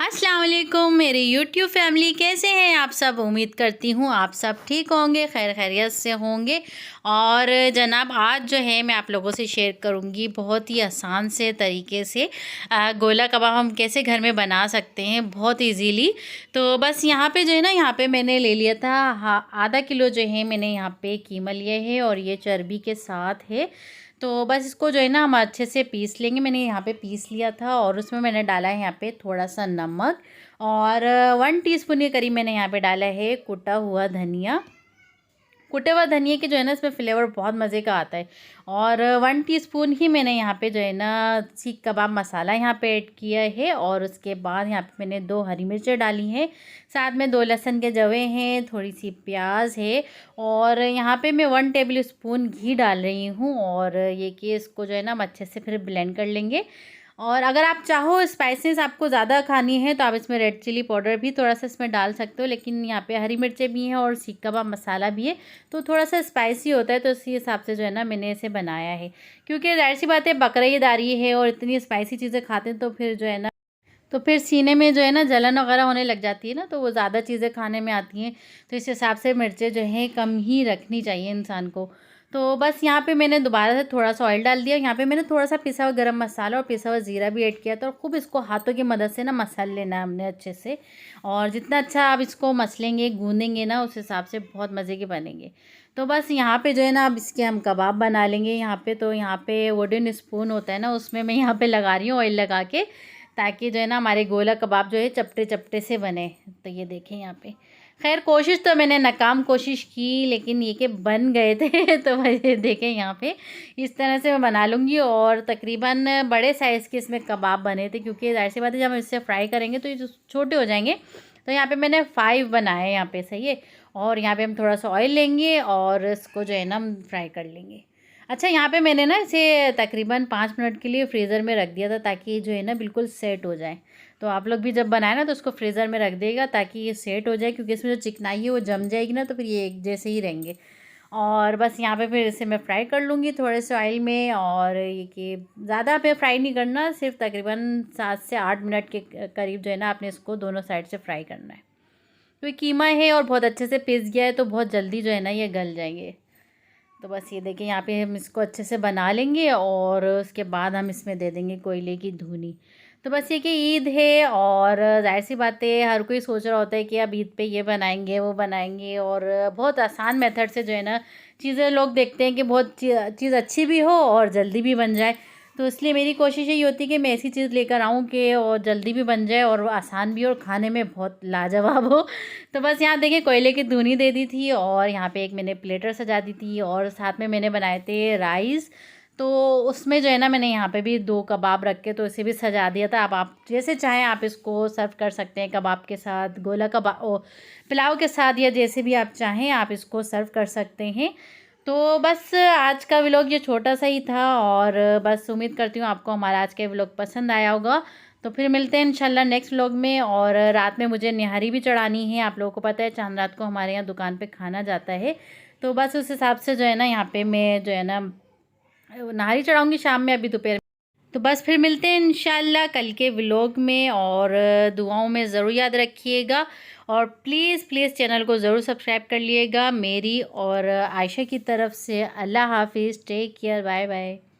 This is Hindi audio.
अस्सलाम वालेकुम मेरी यूट्यूब फैमिली, कैसे हैं आप सब। उम्मीद करती हूँ आप सब ठीक होंगे, खैर खैरियत से होंगे। और जनाब आज जो है मैं आप लोगों से शेयर करूँगी बहुत ही आसान से तरीके से गोला कबाब हम कैसे घर में बना सकते हैं बहुत इजीली। तो बस यहाँ पे जो है ना, यहाँ पे मैंने ले लिया था आधा किलो जो है मैंने यहाँ पे कीमा लिया है और ये चर्बी के साथ है। तो बस इसको जो है ना हम अच्छे से पीस लेंगे। मैंने यहाँ पे पीस लिया था और उसमें मैंने डाला है यहाँ पे थोड़ा सा नमक और 1 टीस्पून के करीब मैंने यहाँ पे डाला है कुटा हुआ धनिया। कुटे हुआ धनिया के जो है ना इसमें फ्लेवर बहुत मज़े का आता है। और 1 टीस्पून ही मैंने यहाँ पे जो है ना सीख कबाब मसाला यहाँ पे ऐड किया है। और उसके बाद यहाँ पे मैंने 2 हरी मिर्चें डाली हैं, साथ में 2 लहसुन के जवे हैं, थोड़ी सी प्याज है और यहाँ पे मैं 1 टेबल स्पून घी डाल रही हूँ। और ये कि इसको जो है ना हम अच्छे से फिर ब्लेंड कर लेंगे। और अगर आप चाहो स्पाइसेस आपको ज़्यादा खानी है तो आप इसमें रेड चिली पाउडर भी थोड़ा सा इसमें डाल सकते हो, लेकिन यहाँ पे हरी मिर्चें भी हैं और सीख कबाब मसाला भी है तो थोड़ा सा स्पाइसी होता है, तो इसी हिसाब से जो है ना मैंने इसे बनाया है। क्योंकि जाहिर सी बात है बकरीदारी है और इतनी स्पाइसी चीज़ें खाते हैं तो फिर जो है ना, तो फिर सीने में जो है ना जलन वगैरह होने लग जाती है ना, तो वो ज़्यादा चीज़ें खाने में आती हैं। तो इस हिसाब से मिर्चें जो हैं कम ही रखनी चाहिए इंसान को। तो बस यहाँ पे मैंने दोबारा से थोड़ा सा ऑयल डाल दिया। यहाँ पे मैंने थोड़ा सा पिसा हुआ गरम मसाला और पिसा हुआ ज़ीरा भी ऐड किया था और खूब इसको हाथों की मदद से ना मसल लेना है हमने अच्छे से। और जितना अच्छा आप इसको मसलेंगे गूँदेंगे ना उस हिसाब से बहुत मज़े के बनेंगे। तो बस यहाँ पे जो है ना अब इसके हम कबाब बना लेंगे यहाँ पे। तो यहाँ पे वुडन स्पून होता है ना, उसमें मैं यहाँ पे लगा रही हूँ ऑयल लगा के, ताकि जो है ना हमारे गोला कबाब जो है चपटे चपटे से बने। तो ये देखें यहाँ पे, खैर कोशिश तो मैंने नाकाम कोशिश की, लेकिन ये कि बन गए थे तो ये देखें यहाँ पे इस तरह से मैं बना लूँगी। और तकरीबन बड़े साइज़ के इसमें कबाब बने थे, क्योंकि जाहिर सी बात है जब हम इससे फ्राई करेंगे तो ये जो छोटे हो जाएंगे। तो यहाँ पे मैंने 5 बनाए यहाँ पे, सही है। और यहाँ पे हम थोड़ा सा ऑयल लेंगे और इसको जो है ना हम फ्राई कर लेंगे। अच्छा, यहाँ पे मैंने ना इसे तकरीबन 5 मिनट के लिए फ्रीज़र में रख दिया था, ताकि जो है ना बिल्कुल सेट हो जाए। तो आप लोग भी जब बनाए ना तो उसको फ्रीज़र में रख देगा ताकि ये सेट हो जाए, क्योंकि इसमें जो चिकनाई है वो जम जाएगी ना, तो फिर ये एक जैसे ही रहेंगे। और बस यहाँ पे फिर इसे मैं फ्राई कर लूँगी थोड़े से ऑयल में। और ये कि ज़्यादा पे फ्राई नहीं करना, सिर्फ तकरीबन 7 से 8 मिनट के करीब जो है ना आपने इसको दोनों साइड से फ्राई करना है। तो ये कीमा है और बहुत अच्छे से पिस गया है, तो बहुत जल्दी जो है ना ये गल जाएंगे। तो बस ये देखिए यहाँ पे हम इसको अच्छे से बना लेंगे और उसके बाद हम इसमें दे देंगे कोयले की धुनी। तो बस ये कि ईद है और जाहिर सी बात है हर कोई सोच रहा होता है कि अब ईद पे ये बनाएंगे वो बनाएंगे। और बहुत आसान मेथड से जो है ना चीज़ें लोग देखते हैं कि बहुत चीज़ अच्छी भी हो और जल्दी भी बन जाए। तो इसलिए मेरी कोशिश यही होती है कि मैं ऐसी चीज़ लेकर आऊँ कि और जल्दी भी बन जाए और आसान भी और खाने में बहुत लाजवाब हो। तो बस यहाँ देखिए कोयले की धुनी दे दी थी और यहाँ पे एक मैंने प्लेटर सजा दी थी और साथ में मैंने बनाए थे राइस। तो उसमें जो है ना मैंने यहाँ पे भी 2 कबाब रख के तो इसे भी सजा दिया था। अब आप जैसे चाहें आप इसको सर्व कर सकते हैं, कबाब के साथ, गोला कबाब ओ पुलाव के साथ, या जैसे भी आप चाहें आप इसको सर्व कर सकते हैं। तो बस आज का व्लॉग ये छोटा सा ही था और बस उम्मीद करती हूँ आपको हमारा आज का व्लॉग पसंद आया होगा। तो फिर मिलते हैं इंशाल्लाह नेक्स्ट व्लॉग में। और रात में मुझे निहारी भी चढ़ानी है, आप लोगों को पता है चांद रात को हमारे यहाँ दुकान पे खाना जाता है। तो बस उस हिसाब से जो है ना यहाँ पे मैं जो है ना नहारी चढ़ाऊँगी शाम में, अभी दोपहर। तो बस फिर मिलते हैं इंशाल्लाह कल के व्लॉग में और दुआओं में ज़रूर याद रखिएगा। और प्लीज़ प्लीज़ चैनल को ज़रूर सब्सक्राइब कर लिएगा मेरी और आयशा की तरफ से। अल्लाह हाफिज़, टेक केयर, बाय बाय।